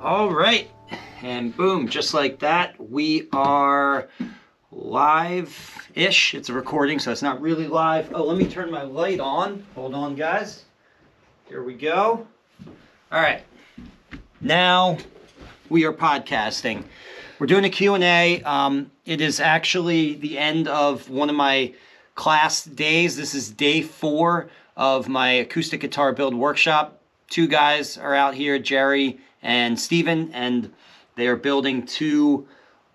All right, and boom, just like that, we are live-ish. It's a recording, so it's not really live. Oh, let me turn my light on. Hold on, guys. Here we go. All right, now we are podcasting. We're doing a Q&A. It is actually the end of one of my class days. This is day 4 of my acoustic guitar build workshop. 2 guys are out here, Jerry and Steven, and they are building 2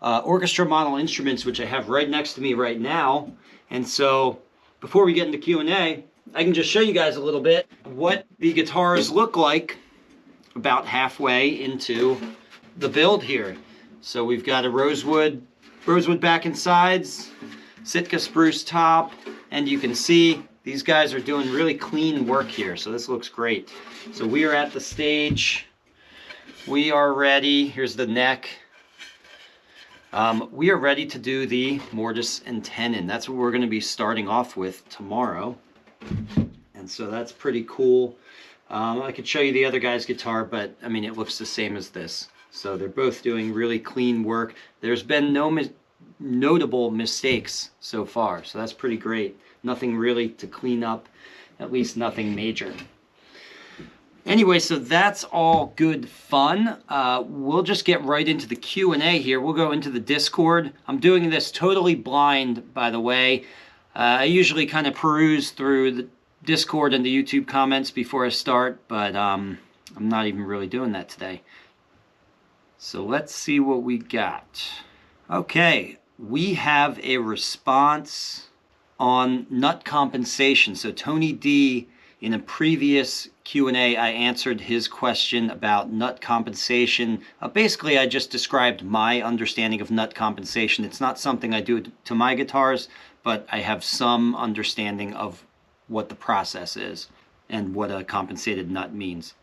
orchestra model instruments, which I have right next to me right now. And so before we get into Q&A, I can just show you guys a little bit what the guitars look like about halfway into the build here. So we've got a rosewood back and sides, Sitka spruce top, and you can see these guys are doing really clean work here. So this looks great. So we are at the stage. We are ready. Here's the neck. We are ready to do the mortise and tenon. That's what we're going to be starting off with tomorrow. And so that's pretty cool. I could show you the other guy's guitar, but I mean, it looks the same as this. So they're both doing really clean work. There's been no notable mistakes so far, so that's pretty great. Nothing really to clean up, at least nothing major. Anyway, so that's all good fun. We'll just get right into the Q&A here. We'll go into the Discord. I'm doing this totally blind, by the way. I usually kind of peruse through the Discord and the YouTube comments before I start, but I'm not even really doing that today. So let's see what we got. Okay, we have a response on nut compensation. So Tony D, in a previous Q&A, I answered his question about nut compensation. Basically, I just described my understanding of nut compensation. It's not something I do to my guitars, but I have some understanding of what the process is and what a compensated nut means.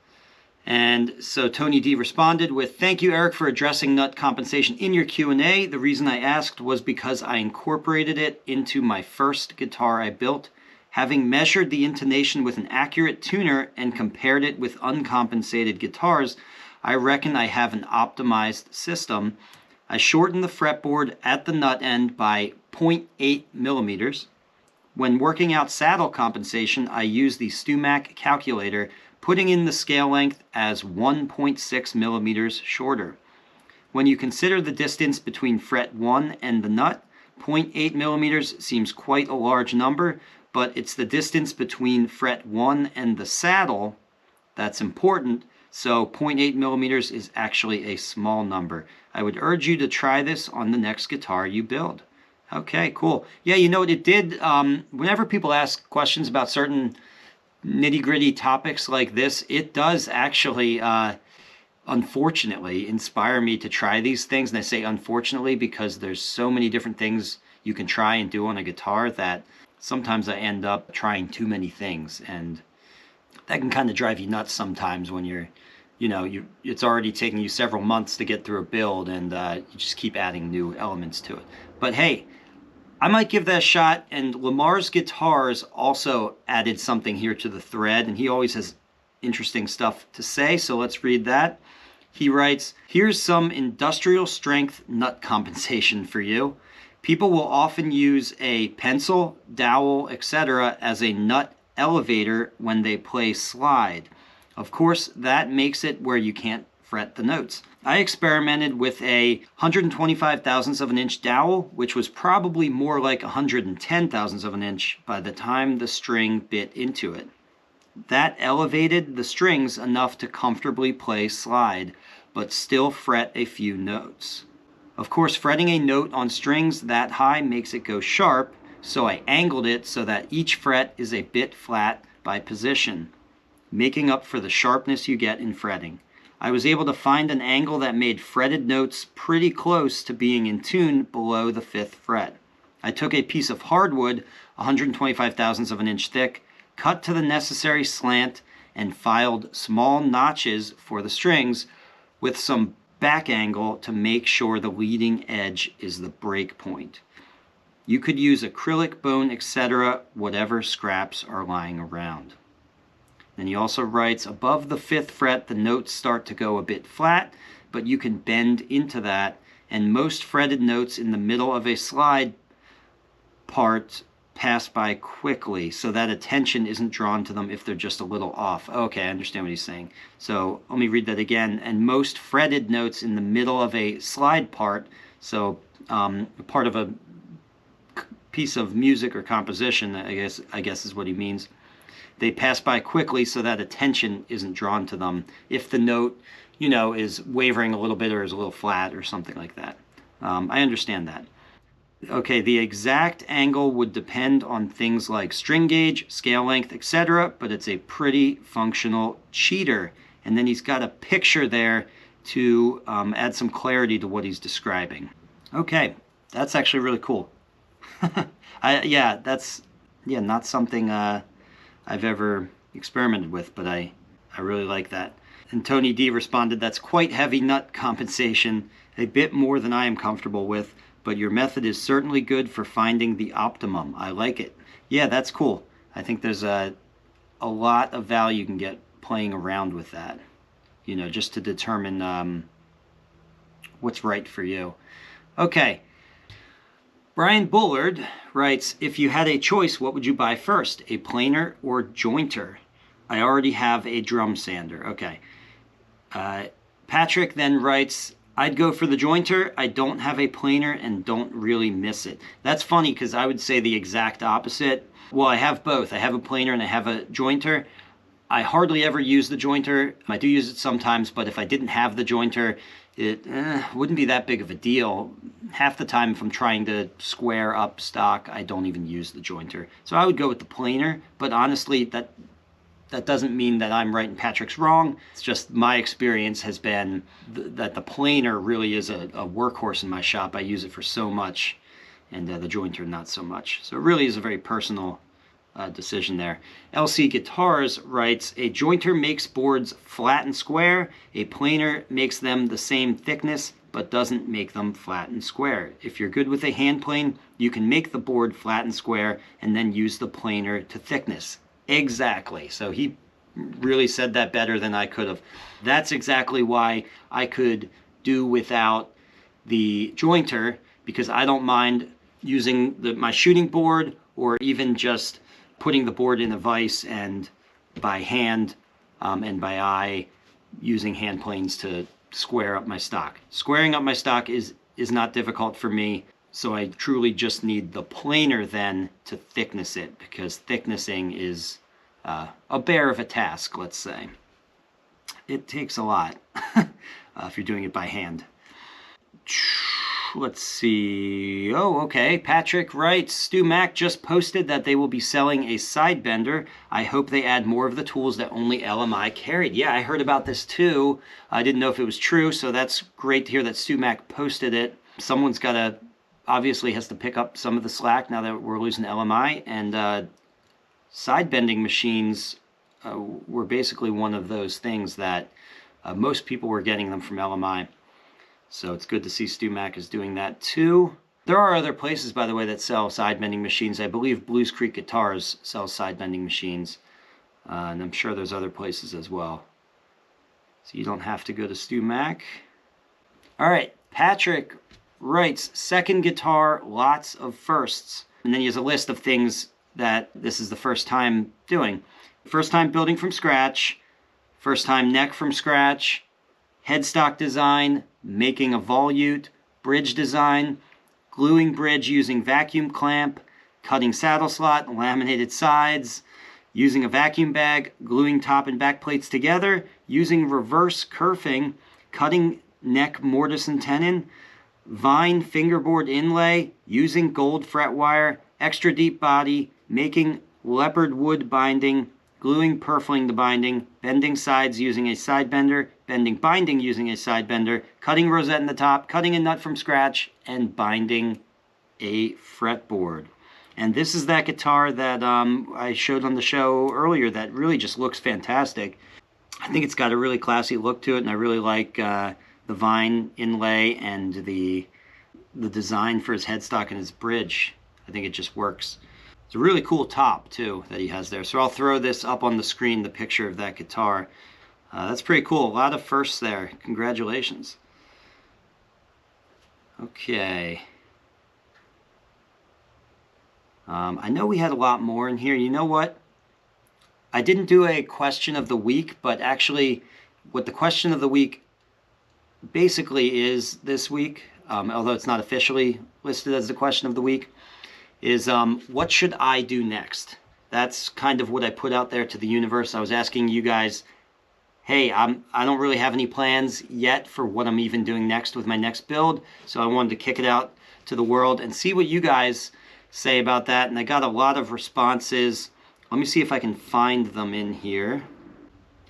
And so Tony D responded with, "Thank you, Eric, for addressing nut compensation in your Q&A. The reason I asked was because I incorporated it into my first guitar I built. Having measured the intonation with an accurate tuner and compared it with uncompensated guitars, I reckon I have an optimized system. I shortened the fretboard at the nut end by 0.8 millimeters. When working out saddle compensation, I use the Stewmac calculator, putting in the scale length as 1.6 millimeters shorter. When you consider the distance between fret 1 and the nut, 0.8 millimeters seems quite a large number, but it's the distance between fret 1 and the saddle that's important, so 0.8 millimeters is actually a small number. I would urge you to try this on the next guitar you build." Okay, cool. Yeah, you know what it did? Whenever people ask questions about certain nitty-gritty topics like this, it does actually, unfortunately, inspire me to try these things. And I say unfortunately because there's so many different things you can try and do on a guitar that sometimes I end up trying too many things. And that can kind of drive you nuts sometimes when it's already taking you several months to get through a build and you just keep adding new elements to it. But hey, I might give that a shot, and Lamar's Guitars also added something here to the thread, and he always has interesting stuff to say, so let's read that. He writes, "Here's some industrial strength nut compensation for you. People will often use a pencil, dowel, etc. as a nut elevator when they play slide. Of course, that makes it where you can't fret the notes. I experimented with a 125 thousandths of an inch dowel, which was probably more like 110 thousandths of an inch by the time the string bit into it. That elevated the strings enough to comfortably play slide, but still fret a few notes. Of course, fretting a note on strings that high makes it go sharp, so I angled it so that each fret is a bit flat by position, making up for the sharpness you get in fretting. I was able to find an angle that made fretted notes pretty close to being in tune below the 5th fret. I took a piece of hardwood, 125 thousandths of an inch thick, cut to the necessary slant, and filed small notches for the strings with some back angle to make sure the leading edge is the break point. You could use acrylic, bone, etc., whatever scraps are lying around." And he also writes, above the 5th fret, the notes start to go a bit flat, but you can bend into that. And most fretted notes in the middle of a slide part pass by quickly, so that attention isn't drawn to them if they're just a little off. Okay, I understand what he's saying. So let me read that again. And most fretted notes in the middle of a slide part, so part of a piece of music or composition, I guess is what he means. They pass by quickly so that attention isn't drawn to them if the note, you know, is wavering a little bit or is a little flat or something like that. I understand that. Okay, the exact angle would depend on things like string gauge, scale length, etc., but it's a pretty functional cheater. And then he's got a picture there to add some clarity to what he's describing. Okay, that's actually really cool. That's not something I've ever experimented with, but I really like that. And Tony D responded, that's quite heavy nut compensation, a bit more than I am comfortable with, but your method is certainly good for finding the optimum. I like it. Yeah, that's cool. I think there's a lot of value you can get playing around with that, you know, just to determine what's right for you. Okay. Brian Bullard writes, if you had a choice, what would you buy first, a planer or jointer? I already have a drum sander. Okay. Patrick then writes, I'd go for the jointer. I don't have a planer and don't really miss it. That's funny because I would say the exact opposite. Well, I have both. I have a planer and I have a jointer. I hardly ever use the jointer. I do use it sometimes, but if I didn't have the jointer, it wouldn't be that big of a deal. Half the time if I'm trying to square up stock, I don't even use the jointer. So I would go with the planer, but honestly, that doesn't mean that I'm right and Patrick's wrong. It's just my experience has been that the planer really is a workhorse in my shop. I use it for so much, and the jointer not so much. So it really is a very personal decision there. LC Guitars writes, a jointer makes boards flat and square. A planer makes them the same thickness, but doesn't make them flat and square. If you're good with a hand plane, you can make the board flat and square and then use the planer to thickness. Exactly. So he really said that better than I could have. That's exactly why I could do without the jointer, because I don't mind using my shooting board or even just putting the board in a vise and by hand and by eye using hand planes to square up my stock. Squaring up my stock is not difficult for me, so I truly just need the planer then to thickness it, because thicknessing is a bear of a task, let's say. It takes a lot if you're doing it by hand. Let's see. Oh, okay. Patrick writes, Stewmac just posted that they will be selling a side bender. I hope they add more of the tools that only LMI carried. Yeah, I heard about this too. I didn't know if it was true, so that's great to hear that Stewmac posted it. Someone's got to, obviously has to pick up some of the slack now that we're losing LMI, and side bending machines were basically one of those things that most people were getting them from LMI. So it's good to see Stewmac is doing that too. There are other places, by the way, that sell side bending machines. I believe Blues Creek Guitars sells side bending machines. And I'm sure there's other places as well. So you don't have to go to Stewmac. All right, Patrick writes, second guitar, lots of firsts. And then he has a list of things that this is the first time doing. First time building from scratch. First time neck from scratch. Headstock design. Making a volute, bridge design, gluing bridge using vacuum clamp, cutting saddle slot, laminated sides, using a vacuum bag, gluing top and back plates together, using reverse kerfing, cutting neck mortise and tenon, vine fingerboard inlay, using gold fret wire, extra deep body, making leopard wood binding, gluing, purfling the binding, bending sides using a side bender, bending binding using a side bender, cutting rosette in the top, cutting a nut from scratch, and binding a fretboard. And this is that guitar that I showed on the show earlier that really just looks fantastic. I think it's got a really classy look to it, and I really like the vine inlay and the design for his headstock and his bridge. I think it just works. It's a really cool top too that he has there. So I'll throw this up on the screen, the picture of that guitar. That's pretty cool. A lot of firsts there. Congratulations. Okay. I know we had a lot more in here. You know what? I didn't do a question of the week, but actually what the question of the week basically is this week, although it's not officially listed as the question of the week, is what should I do next? That's kind of what I put out there to the universe. I was asking you guys, hey, I don't really have any plans yet for what I'm even doing next with my next build, so I wanted to kick it out to the world and see what you guys say about that. And I got a lot of responses. Let me see if I can find them in here.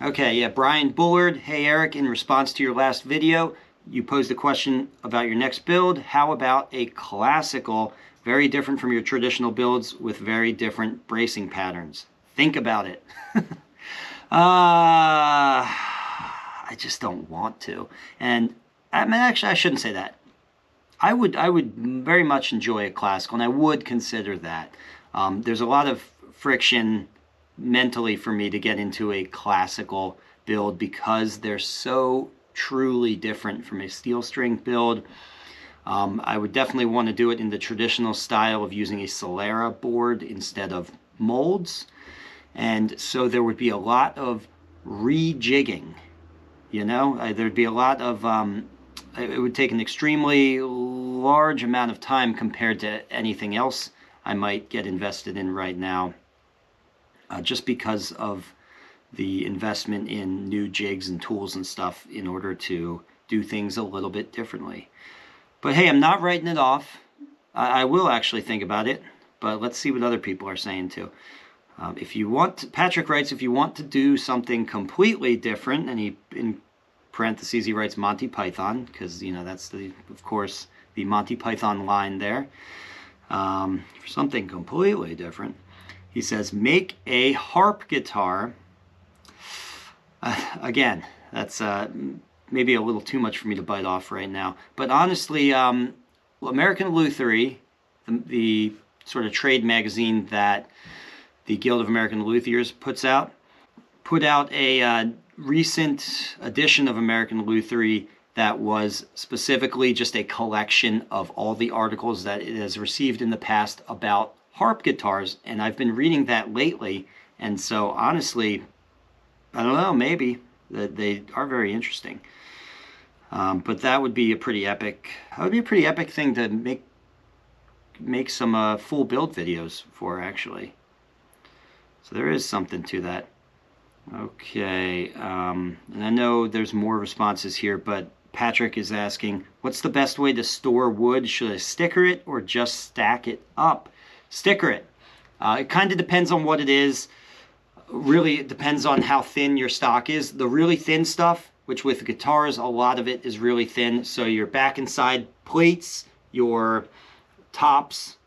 Okay, yeah, Brian Bullard. Hey Eric, in response to your last video, you posed a question about your next build. How about a classical, very different from your traditional builds with very different bracing patterns? Think about it. I just don't want to. And I mean, actually, I shouldn't say that. I would very much enjoy a classical, and I would consider that. There's a lot of friction mentally for me to get into a classical build because they're so truly different from a steel string build. I would definitely want to do it in the traditional style of using a Solera board instead of molds. And so there would be a lot of rejigging, you know, there'd be a lot of, it would take an extremely large amount of time compared to anything else I might get invested in right now, just because of the investment in new jigs and tools and stuff in order to do things a little bit differently. But hey, I'm not writing it off. I will actually think about it, but let's see what other people are saying too. If you want to, Patrick writes, if you want to do something completely different, and he, in parentheses, he writes Monty Python, because, you know, that's, the, of course, the Monty Python line there. For something completely different, he says, make a harp guitar. Again, that's maybe a little too much for me to bite off right now. But honestly, American Lutherie, the sort of trade magazine that the Guild of American Luthiers put out a recent edition of American Lutherie that was specifically just a collection of all the articles that it has received in the past about harp guitars, and I've been reading that lately, and so honestly, I don't know, maybe that they are very interesting. But that would be a pretty epic. That would be a pretty epic thing to make some full build videos for, actually. So there is something to that. Okay, and I know there's more responses here, but Patrick is asking, what's the best way to store wood? Should I sticker it or just stack it up? Sticker it. It kind of depends on what it is. Really, it depends on how thin your stock is. The really thin stuff, which with guitars, a lot of it is really thin. So your back and side plates, your tops,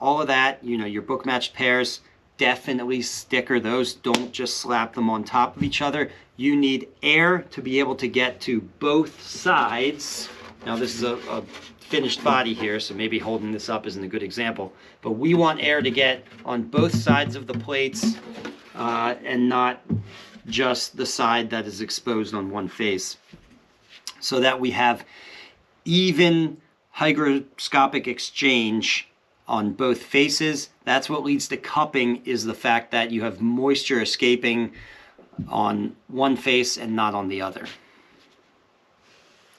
all of that, you know, your book matched pairs, definitely sticker those. Don't just slap them on top of each other. You need air to be able to get to both sides. Now this is a finished body here, so maybe holding this up isn't a good example, but we want air to get on both sides of the plates and not just the side that is exposed on one face, so that we have even hygroscopic exchange on both faces. That's what leads to cupping, is the fact that you have moisture escaping on one face and not on the other.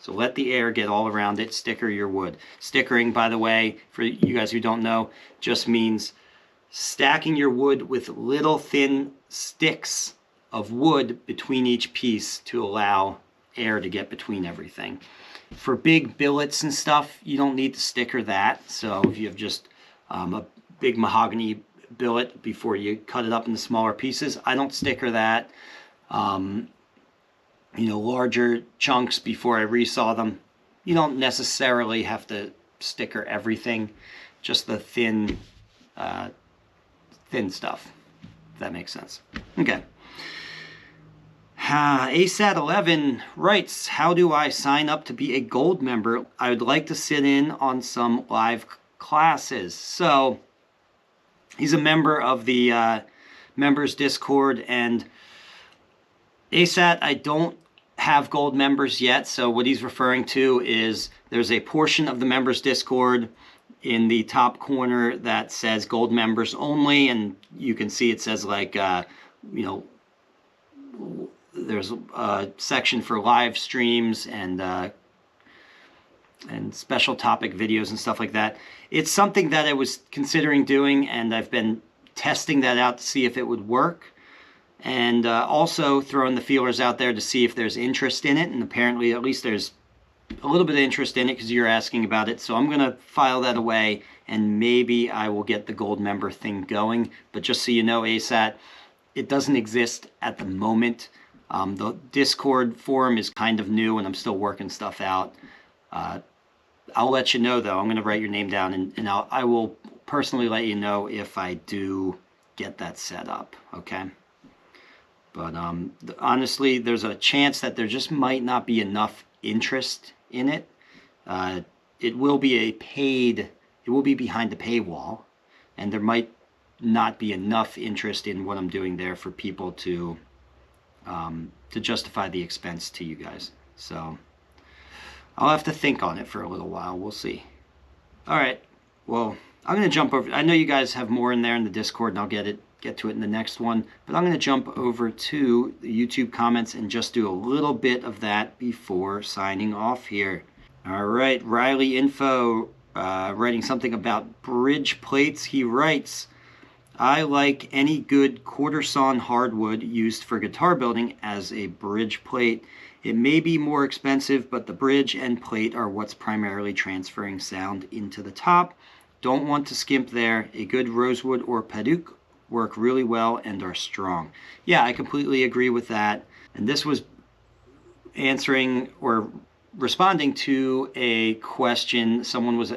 So let the air get all around it. Sticker your wood. Stickering, by the way, for you guys who don't know, just means stacking your wood with little thin sticks of wood between each piece to allow air to get between everything. For big billets and stuff, you don't need to sticker that. So if you have just a big mahogany billet before you cut it up into smaller pieces, I don't sticker that. You know, larger chunks before I resaw them, you don't necessarily have to sticker everything, just the thin stuff, if that makes sense. Okay. ASAT11 writes, how do I sign up to be a gold member? I would like to sit in on some live classes. So He's a member of the members Discord, and ASAT, I don't have gold members yet, so what he's referring to is there's a portion of the members Discord in the top corner that says gold members only, and you can see it says like, you know, there's a section for live streams and special topic videos and stuff like that. It's something that I was considering doing, and I've been testing that out to see if it would work, and also throwing the feelers out there to see if there's interest in it, and apparently at least there's a little bit of interest in it because you're asking about it. So I'm going to file that away, and maybe I will get the gold member thing going. But just so you know, ASAT, it doesn't exist at the moment. The Discord forum is kind of new, and I'm still working stuff out. I'll let you know, though. I'm going to write your name down, and I will personally let you know if I do get that set up, okay? But honestly, there's a chance that there just might not be enough interest in it. It will be it will be behind the paywall, and there might not be enough interest in what I'm doing there for people to justify the expense to you guys. So I'll have to think on it for a little while. We'll see. All right. Well, I'm going to jump over. I know you guys have more in there in the Discord, and I'll get to it in the next one. But I'm going to jump over to the YouTube comments and just do a little bit of that before signing off here. All right. Riley Info writing something about bridge plates. He writes, I like any good quarter sawn hardwood used for guitar building as a bridge plate. It may be more expensive, but the bridge and plate are what's primarily transferring sound into the top. Don't want to skimp there. A good rosewood or paduk work really well and are strong. Yeah, I completely agree with that. And this was answering or responding to a question. Someone was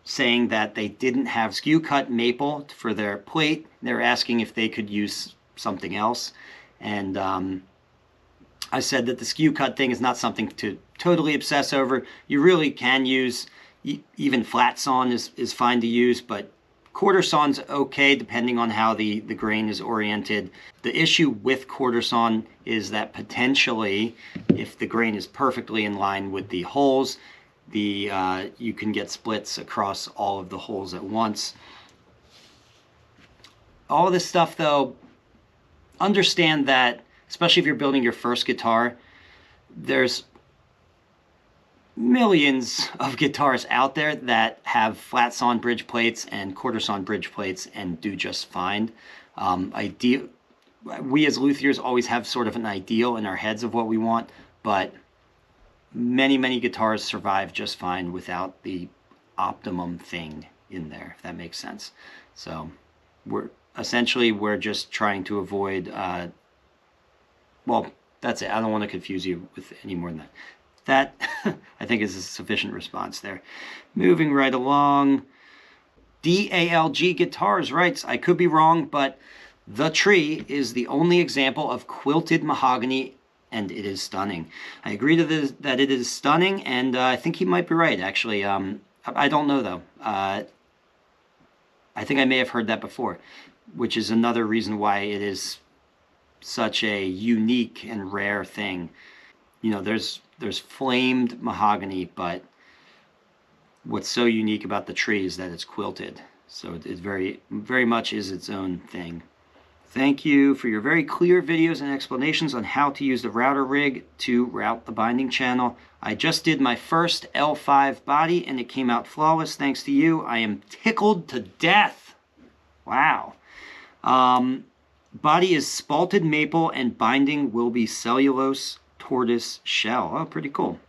saying that they didn't have skew cut maple for their plate. They're asking if they could use something else. And I said that the skew cut thing is not something to totally obsess over. You really can use, even flat sawn is fine to use, but quarter sawn's okay depending on how the grain is oriented. The issue with quarter sawn is that potentially, if the grain is perfectly in line with the holes, you can get splits across all of the holes at once. All of this stuff, though, understand that, especially if you're building your first guitar, there's millions of guitars out there that have flat sawn bridge plates and quarter sawn bridge plates and do just fine. We as luthiers always have sort of an ideal in our heads of what we want, but many guitars survive just fine without the optimum thing in there, if that makes sense. So we're just trying to avoid well, that's it. I don't want to confuse you with any more than that. That, I think, is a sufficient response there. Moving right along. DALG Guitars writes, I could be wrong, but the tree is the only example of quilted mahogany, and it is stunning. I agree to this, that it is stunning, and I think he might be right, actually. I don't know, though. I think I may have heard that before, which is another reason why it is such a unique and rare thing. You know, there's flamed mahogany, but what's so unique about the tree is that it's quilted. So it very much is its own thing. Thank you for your very clear videos and explanations on how to use the router rig to route the binding channel. I just did my first L5 body and it came out flawless thanks to you. I am tickled to death. Wow. Body is spalted maple and binding will be cellulose tortoise shell. Oh, pretty cool.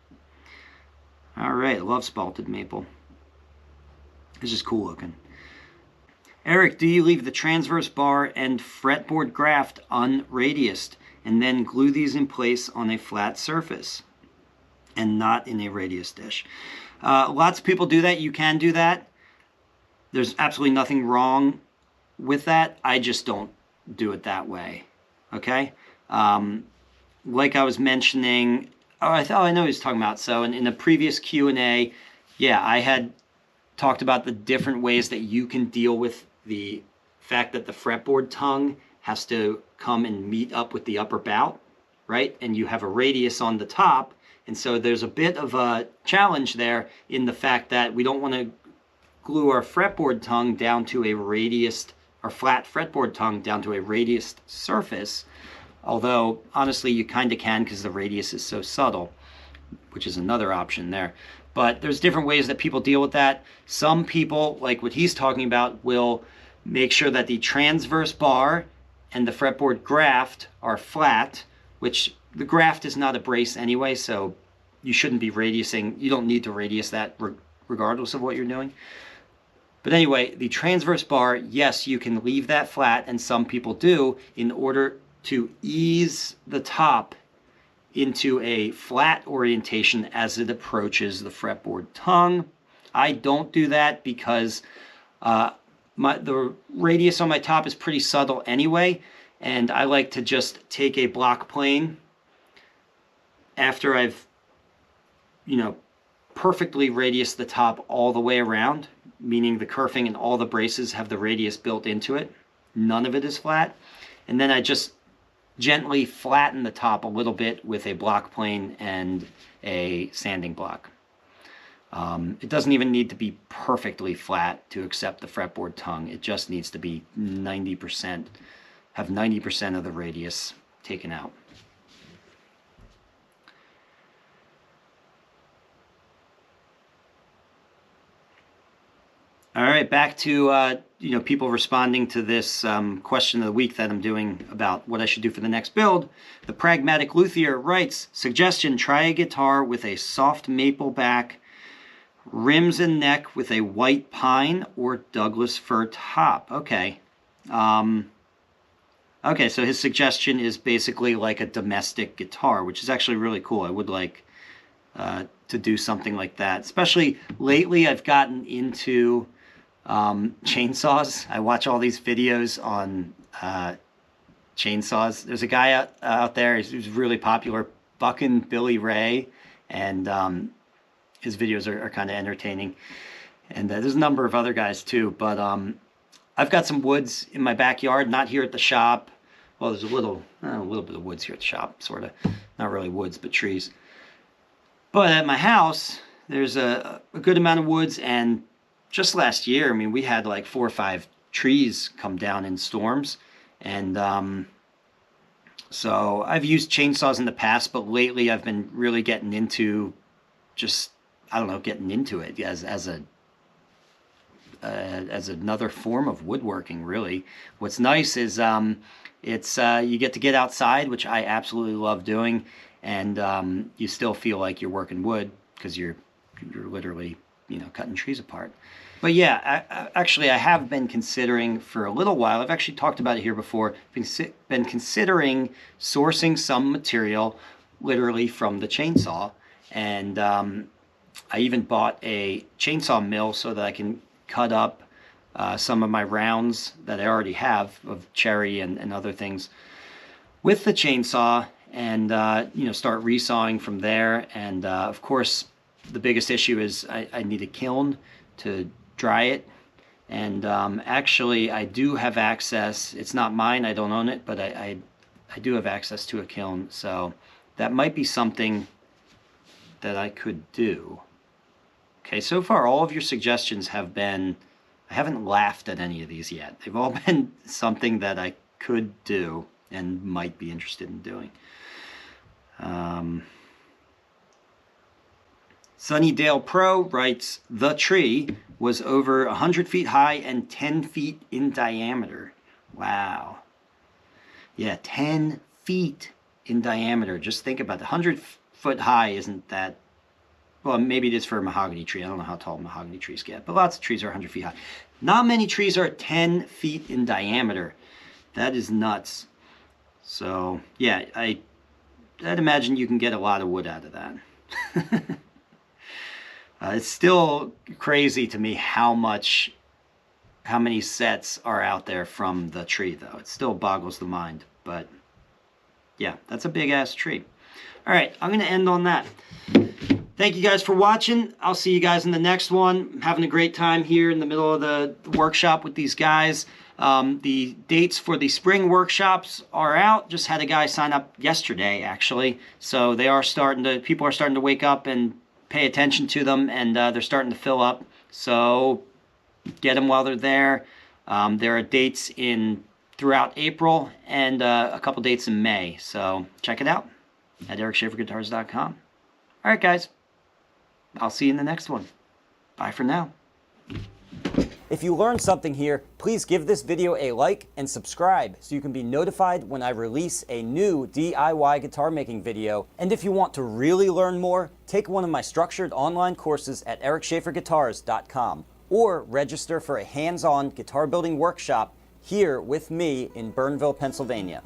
All right, I love spalted maple. This is cool looking. Eric, do you leave the transverse bar and fretboard graft unradiused and then glue these in place on a flat surface and not in a radius dish? Lots of people do that. You can do that. There's absolutely nothing wrong with that. I just don't do it that way. Okay? Like I was mentioning, I know he was talking about. So in a previous Q&A, yeah, I had talked about the different ways that you can deal with the fact that the fretboard tongue has to come and meet up with the upper bout, right? And you have a radius on the top. And so there's a bit of a challenge there in the fact that we don't want to glue our fretboard tongue down to a radiused, or flat fretboard tongue down to a radiused surface. Although, honestly, you kind of can because the radius is so subtle, which is another option there. But there's different ways that people deal with that. Some people, like what he's talking about, will make sure that the transverse bar and the fretboard graft are flat, which the graft is not a brace anyway, so you shouldn't be radiusing. You don't need to radius that regardless of what you're doing. But anyway, the transverse bar, yes, you can leave that flat, and some people do, in order to ease the top into a flat orientation as it approaches the fretboard tongue. I don't do that because the radius on my top is pretty subtle anyway, and I like to just take a block plane after I've, perfectly radiused the top all the way around, meaning the kerfing and all the braces have the radius built into it. None of it is flat. And then I just gently flatten the top a little bit with a block plane and a sanding block. It doesn't even need to be perfectly flat to accept the fretboard tongue. It just needs to be 90%, have 90% of the radius taken out. All right, back to people responding to this question of the week that I'm doing about what I should do for the next build. The Pragmatic Luthier writes, suggestion, try a guitar with a soft maple back, rims and neck with a white pine or Douglas fir top. Okay. Okay, so his suggestion is basically like a domestic guitar, which is actually really cool. I would like to do something like that. Especially lately, I've gotten into chainsaws. I watch all these videos on chainsaws. There's a guy out there who's really popular, Buckin' Billy Ray, and his videos are kind of entertaining. And there's a number of other guys too, but I've got some woods in my backyard, not here at the shop. Well, there's a little bit of woods here at the shop, sort of. Not really woods, but trees. But at my house, there's a good amount of woods, and just last year, I mean, we had like 4 or 5 trees come down in storms. And so I've used chainsaws in the past, but lately I've been really getting into just, getting into it as another form of woodworking, really. What's nice is it's you get to get outside, which I absolutely love doing, and you still feel like you're working wood because you're literally cutting trees apart. But yeah, actually I have been considering for a little while, I've actually talked about it here before, been considering sourcing some material literally from the chainsaw. And I even bought a chainsaw mill so that I can cut up some of my rounds that I already have of cherry and other things with the chainsaw, and start resawing from there. And of course, the biggest issue is I need a kiln to dry it. And actually, I do have access. It's not mine, I don't own it, but I do have access to a kiln. So that might be something that I could do. Okay, so far all of your suggestions have been, I haven't laughed at any of these yet. They've all been something that I could do and might be interested in doing. Sunnydale Pro writes, the tree was over 100 feet high and 10 feet in diameter. Wow. Yeah, 10 feet in diameter. Just think about it. 100 foot high isn't that, well, maybe it is for a mahogany tree. I don't know how tall mahogany trees get, but lots of trees are 100 feet high. Not many trees are 10 feet in diameter. That is nuts. So, yeah, I'd imagine you can get a lot of wood out of that. It's still crazy to me how many sets are out there from the tree, though. It still boggles the mind. But, yeah, that's a big-ass tree. All right, I'm going to end on that. Thank you guys for watching. I'll see you guys in the next one. I'm having a great time here in the middle of the workshop with these guys. The dates for the spring workshops are out. Just had a guy sign up yesterday, actually. So they are people are starting to wake up and pay attention to them, and they're starting to fill up. So get them while they're there. There are dates throughout April and a couple dates in May. So check it out at ericschaeferguitars.com. All right, guys. I'll see you in the next one. Bye for now. If you learned something here, please give this video a like and subscribe so you can be notified when I release a new DIY guitar making video. And if you want to really learn more, take one of my structured online courses at ericschaeferguitars.com or register for a hands-on guitar building workshop here with me in Burnville, Pennsylvania.